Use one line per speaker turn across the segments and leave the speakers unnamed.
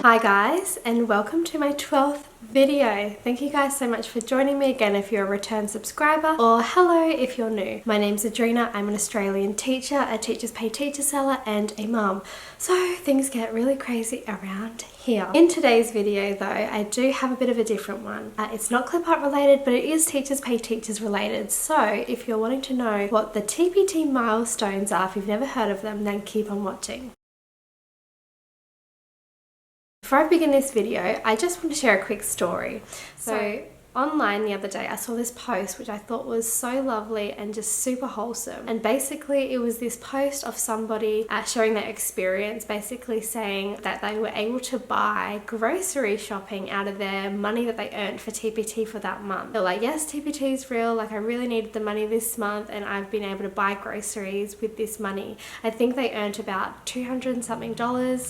Hi guys, and welcome to my 12th video. Thank you guys so much for joining me again if you're a return subscriber, or hello if you're new. My name's Adrina, I'm an Australian teacher, a Teachers Pay Teacher seller, and a mum. So things get really crazy around here. In today's video though, I do have a bit of a different one. It's not Clipart related, but it is Teachers Pay Teachers related. So if you're wanting to know what the TPT milestones are, if you've never heard of them, then keep on watching. Before I begin this video, I just want to share a quick story. So online the other day I saw this post which I thought was so lovely and just super wholesome, and basically it was this post of somebody sharing their experience, basically saying that they were able to buy grocery shopping out of their money that they earned for TPT for that month. They're like, yes, TPT is real, like I really needed the money this month and I've been able to buy groceries with this money. I think they earned about $200 and something,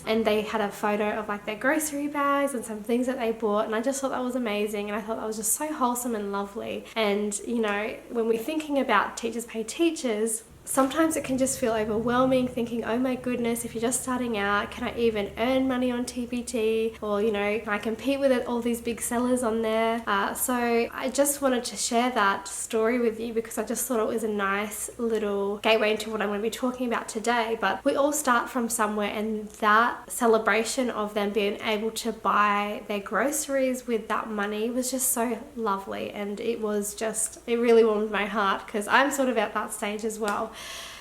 and they had a photo of like their grocery bags and some things that they bought, and I just thought that was amazing, and I thought that was just so wholesome and lovely. And you know, when we're thinking about Teachers Pay Teachers, sometimes it can just feel overwhelming, thinking, oh my goodness, if you're just starting out, can I even earn money on TPT? Or, you know, can I compete with all these big sellers on there? So I just wanted to share that story with you because I just thought it was a nice little gateway into what I'm going to be talking about today. But we all start from somewhere, and that celebration of them being able to buy their groceries with that money was just so lovely. And it really warmed my heart because I'm sort of at that stage as well.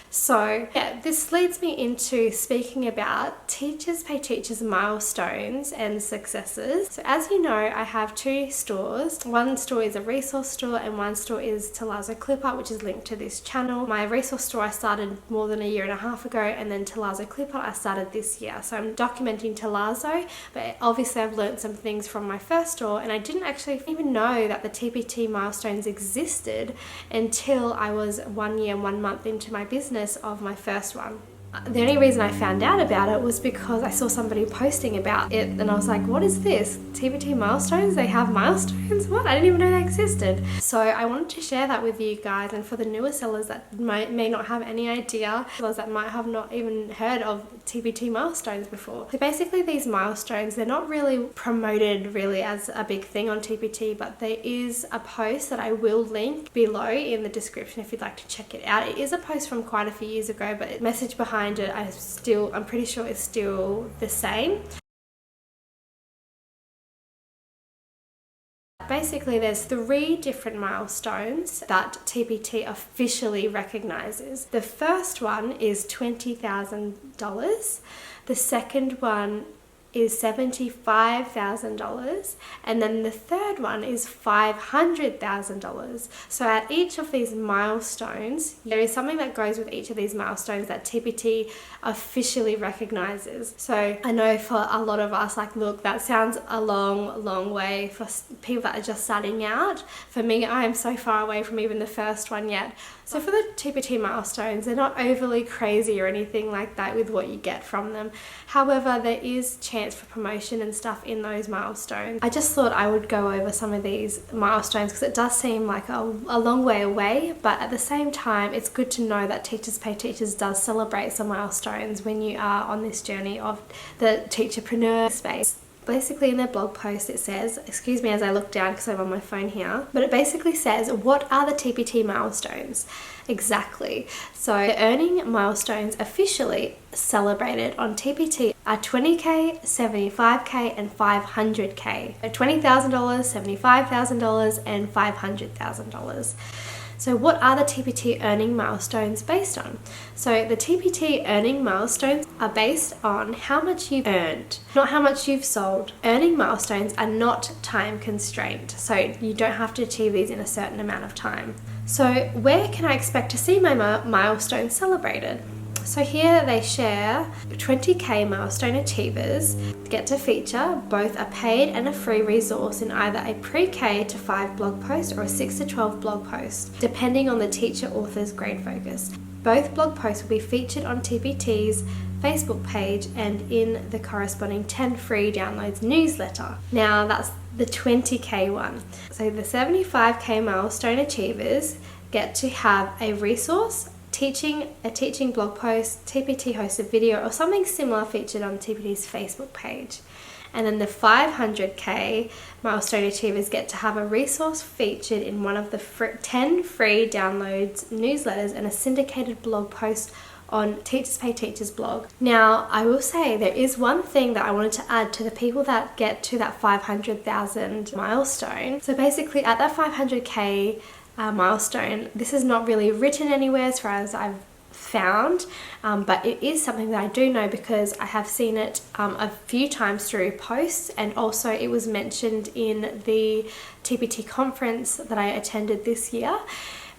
So yeah, this leads me into speaking about Teachers Pay Teachers milestones and successes. So as you know, I have two stores. One store is a resource store and one store is Tealazzo Clipart, which is linked to this channel. My resource store I started more than a year and a half ago, and then Tealazzo Clipart I started this year. So I'm documenting Tealazzo, but obviously I've learned some things from my first store, and I didn't actually even know that the TPT milestones existed until I was 1 year, 1 month into my business of my first one. The only reason I found out about it was because I saw somebody posting about it, and I was like, what is this? TPT milestones? They have milestones? What? I didn't even know they existed. So I wanted to share that with you guys, and for the newer sellers that may not have any idea, sellers that might have not even heard of TPT milestones before. So basically these milestones, they're not really promoted really as a big thing on TPT, but there is a post that I will link below in the description if you'd like to check it out. It is a post from quite a few years ago, but the message behind it I'm pretty sure it's still the same. Basically, there's 3 different milestones that TPT officially recognizes. The first one is $20,000. The second one is $75,000, and then the third one is $500,000. So at each of these milestones, there is something that goes with each of these milestones that TPT officially recognizes. So I know for a lot of us, like, look, that sounds a long way for people that are just starting out. For me, I am so far away from even the first one yet. So for the TPT milestones, they're not overly crazy or anything like that with what you get from them. However, there is chance for promotion and stuff in those milestones. I just thought I would go over some of these milestones because it does seem like a long way away, but at the same time, it's good to know that Teachers Pay Teachers does celebrate some milestones when you are on this journey of the teacherpreneur space. Basically in their blog post it says, excuse me as I look down because I'm on my phone here, but it basically says, what are the TPT milestones? Exactly. So the earning milestones officially celebrated on TPT are $20K, $75K and $500K. So $20,000, $75,000 and $500,000. So what are the TPT earning milestones based on? So the TPT earning milestones are based on how much you've earned, not how much you've sold. Earning milestones are not time constrained, so you don't have to achieve these in a certain amount of time. So where can I expect to see my milestones celebrated? So here they share 20K milestone achievers get to feature both a paid and a free resource in either a pre-K to 5 blog post or a 6 to 12 blog post, depending on the teacher author's grade focus. Both blog posts will be featured on TPT's Facebook page and in the corresponding 10 free downloads newsletter. Now that's the 20K one. So the 75K milestone achievers get to have a resource, a teaching blog post, TPT hosted video or something similar featured on TPT's Facebook page. And then the 500k milestone achievers get to have a resource featured in one of the 10 free downloads, newsletters, and a syndicated blog post on Teachers Pay Teachers blog. Now, I will say there is one thing that I wanted to add to the people that get to that 500,000 milestone. So basically at that 500k milestone, this is not really written anywhere as far as I've found, but it is something that I do know because I have seen it a few times through posts, and also it was mentioned in the TPT conference that I attended this year.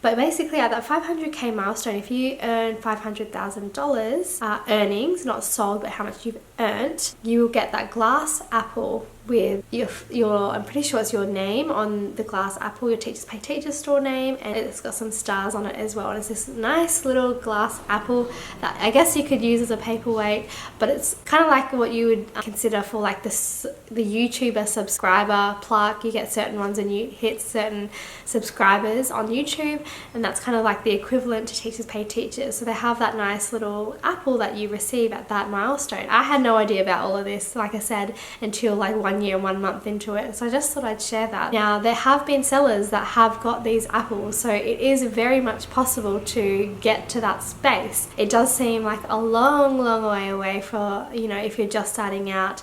But basically at that 500k milestone, if you earn $500,000 earnings, not sold, but how much you've earned, you will get that glass apple with your I'm pretty sure it's your name on the glass apple, your Teachers Pay Teachers store name, and it's got some stars on it as well. And it's this nice little glass apple that I guess you could use as a paperweight, but it's kind of like what you would consider for like the YouTuber subscriber plaque. You get certain ones and you hit certain subscribers on YouTube, and that's kind of like the equivalent to Teachers Pay Teachers. So they have that nice little apple that you receive at that milestone. I had no idea about all of this, like I said, until like 1 year, 1 month into it. So I just thought I'd share that. Now, there have been sellers that have got these apples, so it is very much possible to get to that space. It does seem like a long way away for, you know, if you're just starting out.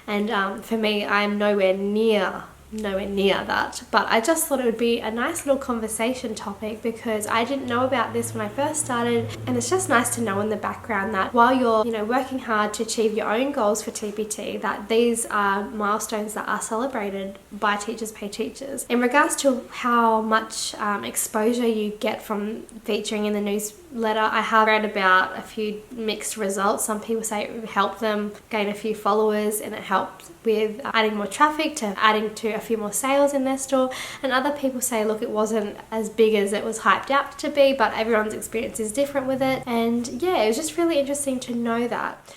And for me, I'm nowhere near that, but I just thought it would be a nice little conversation topic because I didn't know about this when I first started, and it's just nice to know in the background that while you're, you know, working hard to achieve your own goals for TPT, that these are milestones that are celebrated by Teachers Pay Teachers. In regards to how much exposure you get from featuring in the newsletter, I have read about a few mixed results. Some people say it helped them gain a few followers and it helped with adding more traffic to adding to a few more sales in their store, and other people say, look, it wasn't as big as it was hyped out to be, but everyone's experience is different with it. And yeah, it was just really interesting to know that.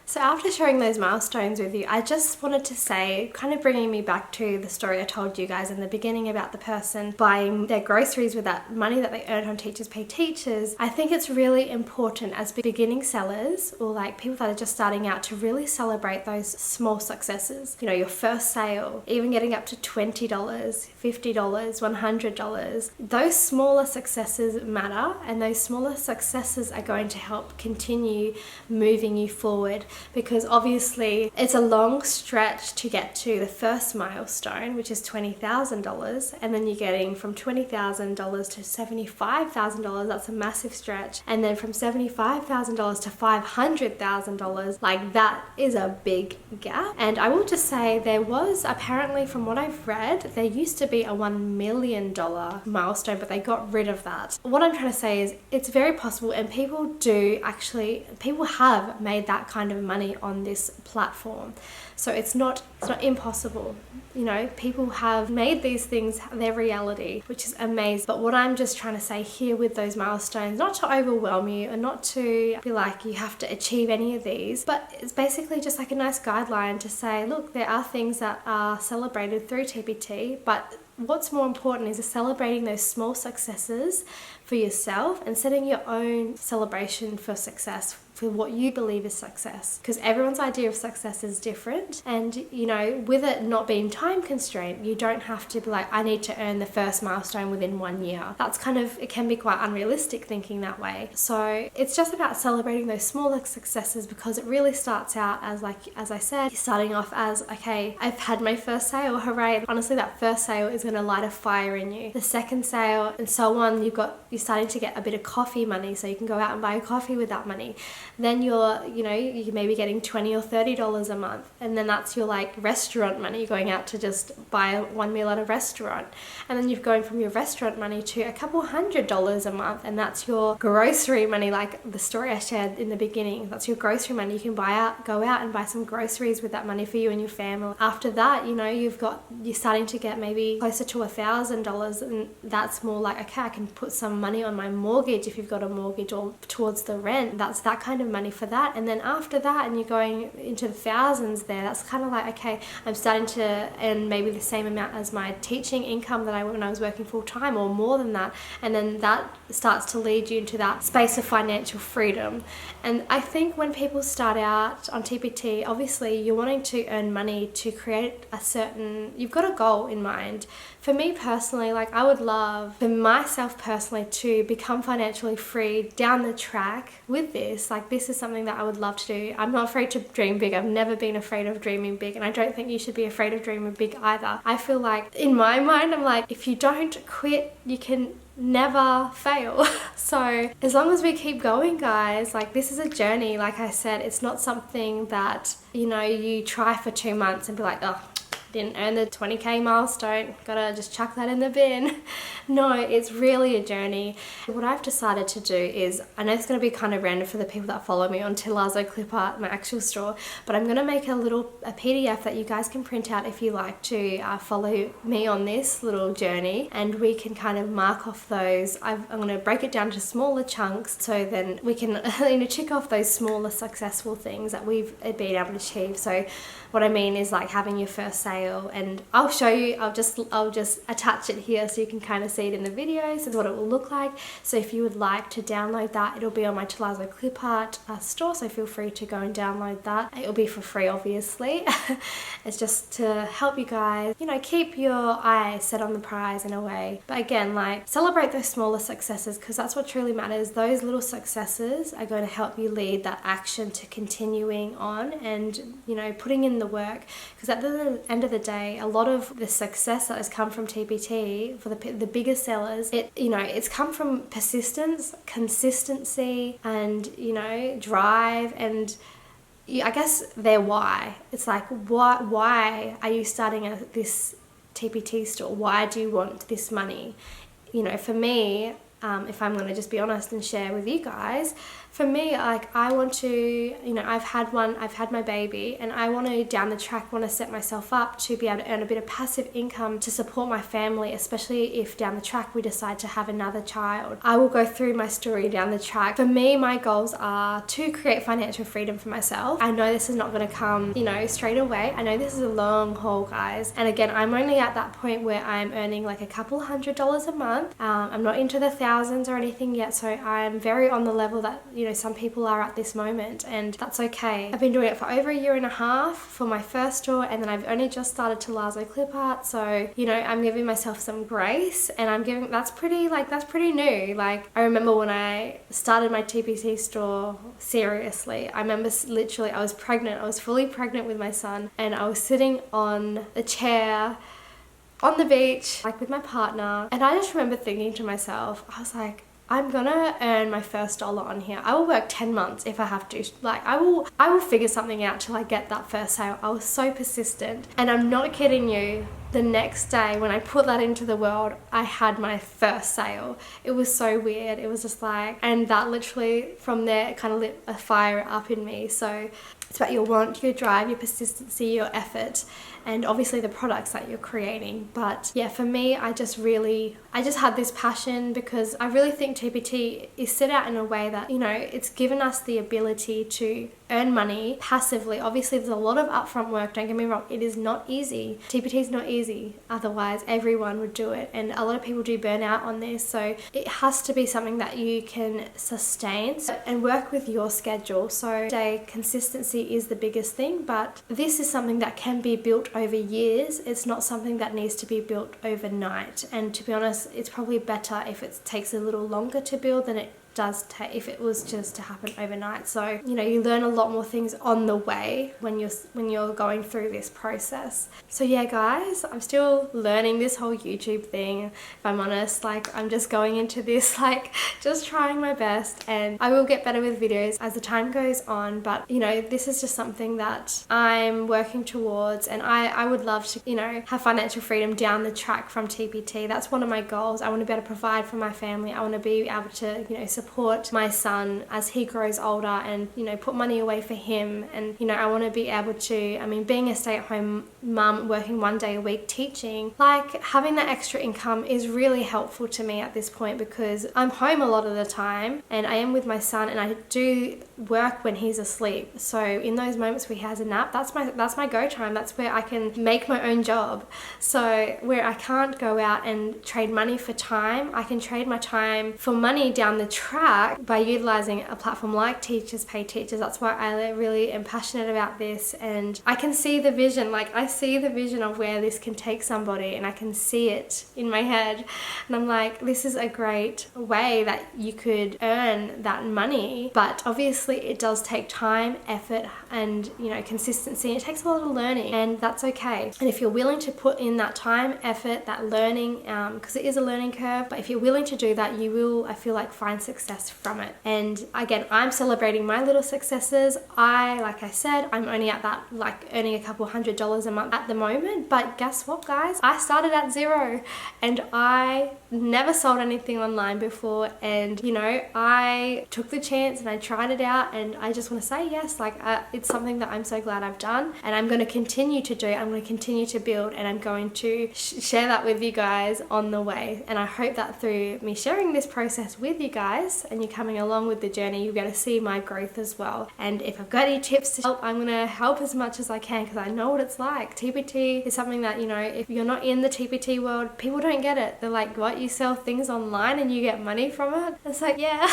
So after sharing those milestones with you, I just wanted to say, kind of bringing me back to the story I told you guys in the beginning about the person buying their groceries with that money that they earned on Teachers Pay Teachers, I think it's really important as beginning sellers or like people that are just starting out to really celebrate those small successes. You know, your first sale, even getting up to $20, $50, $100. Those smaller successes matter, and those smaller successes are going to help continue moving you forward. Because obviously it's a long stretch to get to the first milestone, which is $20,000, and then you're getting from $20,000 to $75,000. That's a massive stretch. And then from $75,000 to $500,000, like that is a big gap. And I will just say there was apparently, from what I've read, there used to be a $1 million milestone, but they got rid of that. What I'm trying to say is it's very possible, and people have made that kind of money on this platform. So it's not impossible. You know, people have made these things their reality, which is amazing. But what I'm just trying to say here with those milestones, not to overwhelm you and not to be like you have to achieve any of these, but it's basically just like a nice guideline to say, look, there are things that are celebrated through TPT, but what's more important is celebrating those small successes for yourself and setting your own celebration for success, for what you believe is success, because everyone's idea of success is different. And you know, with it not being time constrained, you don't have to be like, I need to earn the first milestone within 1 year. That's kind of, it can be quite unrealistic thinking that way. So it's just about celebrating those smaller successes, because it really starts out as, like, as I said, you're starting off as, okay, I've had my first sale, hooray. Honestly, that first sale is going to light a fire in you. The second sale and so on, you're starting to get a bit of coffee money, so you can go out and buy a coffee with that money. Then you're maybe getting $20 or $30 a month, and then that's your like restaurant money. You're going out to just buy one meal at a restaurant, and then you're going from your restaurant money to a couple $100 a month, and that's your grocery money, like the story I shared in the beginning. That's your grocery money. You can go out and buy some groceries with that money for you and your family. After that, you know, you're starting to get maybe closer to $1,000, and that's more like, okay, I can put some money on my mortgage if you've got a mortgage, or towards the rent. That's that kind of of money for that. And then after that, and you're going into the thousands there, that's kind of like, okay, I'm starting to earn maybe the same amount as my teaching income that when I was working full time, or more than that. And then that starts to lead you into that space of financial freedom. And I think when people start out on TPT, obviously you're wanting to earn money to create you've got a goal in mind. For me personally, like, I would love for myself personally to become financially free down the track with this. Like, this is something that I would love to do. I'm not afraid to dream big. I've never been afraid of dreaming big, and I don't think you should be afraid of dreaming big either. I feel like, in my mind, I'm like, if you don't quit, you can never fail. So as long as we keep going, guys, like, this is a journey. Like I said, it's not something that, you know, you try for 2 months and be like, oh, didn't earn the 20k milestone, gotta just chuck that in the bin. No, it's really a journey. What I've decided to do is, I know it's going to be kind of random for the people that follow me on Tealazzo, Clipart, my actual store, but I'm going to make a PDF that you guys can print out if you like to follow me on this little journey, and we can kind of mark off those. I'm going to break it down to smaller chunks, so then we can tick off those smaller successful things that we've been able to achieve. So what I mean is, like, having your first sale, and I'll show you, I'll just attach it here so you can kind of see it in the videos and what it will look like. So if you would like to download that, it'll be on my Tealazzo Clipart store, so feel free to go and download that. It'll be for free, obviously. It's just to help you guys, you know, keep your eye set on the prize in a way. But again, like, celebrate those smaller successes, because that's what truly matters. Those little successes are going to help you lead that action to continuing on and, you know, putting in the work. Because at the end of the day, a lot of the success that has come from TPT for the bigger sellers, it's come from persistence, consistency, and, you know, drive, and I guess their why. It's like, why are you starting this TPT store? Why do you want this money? You know, for me, if I'm going to just be honest and share with you guys, for me, like, I want to, you know, I've had my baby, and I want to, down the track, want to set myself up to be able to earn a bit of passive income to support my family, especially if down the track we decide to have another child. I will go through my story down the track. For me, my goals are to create financial freedom for myself. I know this is not going to come, you know, straight away. I know this is a long haul, guys. And again, I'm only at that point where I'm earning like a couple $100s a month. I'm not into the thousands or anything yet, so I'm very on the level that, you know, some people are at this moment, and that's okay. I've been doing it for over a 1.5 years for my first store, and then I've only just started Tealazzo Clipart, so, you know, I'm giving myself some grace, and that's pretty new. Like, I remember when I started my TPT store seriously, I remember literally, I was fully pregnant with my son, and I was sitting on a chair on the beach, like, with my partner, and I just remember thinking to myself, I was like, I'm gonna earn my first dollar on here. I will work 10 months if I have to. Like, I will figure something out till I get that first sale. I was so persistent, and I'm not kidding you. The next day when I put that into the world, I had my first sale. It was so weird. It was just like, and that literally from there, it kind of lit a fire up in me. So it's about your want, your drive, your persistency, your effort, and obviously the products that you're creating. But yeah, for me, I just had this passion, because I really think TPT is set out in a way that, you know, it's given us the ability to earn money passively. Obviously, there's a lot of upfront work, don't get me wrong. It is not easy. TPT is not easy. Otherwise, everyone would do it. And a lot of people do burn out on this. So it has to be something that you can sustain and work with your schedule. So consistency is the biggest thing, but this is something that can be built over years. It's not something that needs to be built overnight. And to be honest, it's probably better if it takes a little longer to build than it does take if it was just to happen overnight. So, you know, you learn a lot more things on the way when you're going through this process. So yeah, guys, I'm still learning this whole YouTube thing, if I'm honest. Like, I'm just going into this, like, just trying my best, and I will get better with videos as the time goes on. But, you know, this is just something that I'm working towards, and I would love to, you know, have financial freedom down the track from TPT. That's one of my goals. I want to be able to provide for my family. I want to be able to, you know, support support my son as he grows older and, you know, put money away for him. And, you know, I want to be able to, I mean, being a stay-at-home mum, working 1 day a week teaching, like having that extra income is really helpful to me at this point, because I'm home a lot of the time and I am with my son, and I do work when he's asleep. So in those moments where he has a nap, that's my go time. That's where I can make my own job. So where I can't go out and trade money for time, I can trade my time for money down the track by utilizing a platform like Teachers Pay Teachers. That's why I really am passionate about this, and I can see the vision. Like, I see the vision of where this can take somebody, and I can see it in my head, and I'm like, this is a great way that you could earn that money. But obviously it does take time, effort, and, you know, consistency. It takes a lot of learning, and that's okay. And if you're willing to put in that time, effort, that learning, because it is a learning curve, but if you're willing to do that, you will, I feel like, find success from it. And again, I'm celebrating my little successes. Like I said, I'm only at that, like, earning a couple $100 a month at the moment. But guess what, guys? I started at zero, and I never sold anything online before, and, you know, I took the chance and I tried it out, and I just want to say yes, like, it's something that I'm so glad I've done, and I'm going to continue to do. I'm going to continue to build, and I'm going to share that with you guys on the way. And I hope that through me sharing this process with you guys and you coming along with the journey, you'll be able to see my growth as well. And if I've got any tips to help, I'm going to help as much as I can, because I know what it's like. TPT is something that, you know, if you're not in the TPT world, people don't get it. They're like, what, you sell things online and you get money from it? It's like, yeah.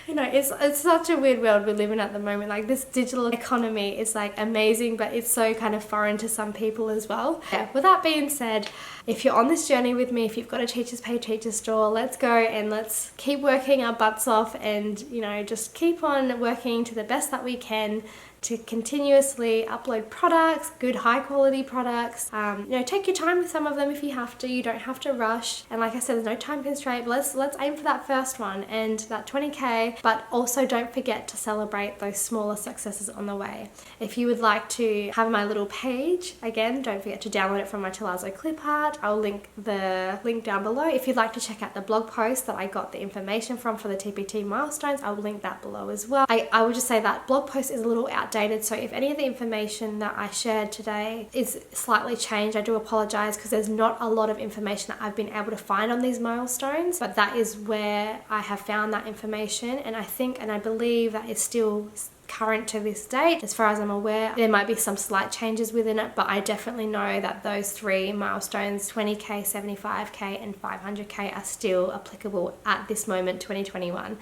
You know, it's such a weird world we live in at the moment. Like, this digital economy is like amazing, but it's so kind of foreign to some people as well. Yeah, with that being said, if you're on this journey with me, if you've got a Teachers Pay Teachers store, let's go and let's keep working our butts off, and, you know, just keep on working to the best that we can to continuously upload products, good high quality products. You know, take your time with some of them if you have to. You don't have to rush. And like I said, there's no time constraint, but let's aim for that first one and that 20K, but also don't forget to celebrate those smaller successes on the way. If you would like to have my little page, again, don't forget to download it from my Tealazzo Clipart. I'll link the link down below. If you'd like to check out the blog post that I got the information from for the TPT Milestones, I'll link that below as well. I would just say that blog post is a little outdated, so if any of the information that I shared today is slightly changed, I do apologize, because there's not a lot of information that I've been able to find on these milestones, but that is where I have found that information, and I think and I believe that it's still current to this date. As far as I'm aware, there might be some slight changes within it, but I definitely know that those 3 milestones, 20K, 75K and 500K, are still applicable at this moment, 2021.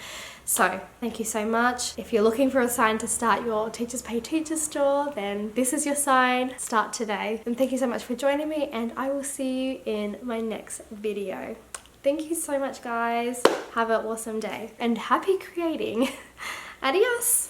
So thank you so much. If you're looking for a sign to start your Teachers Pay Teachers store, then this is your sign. Start today. And thank you so much for joining me, and I will see you in my next video. Thank you so much, guys. Have an awesome day and happy creating. Adios.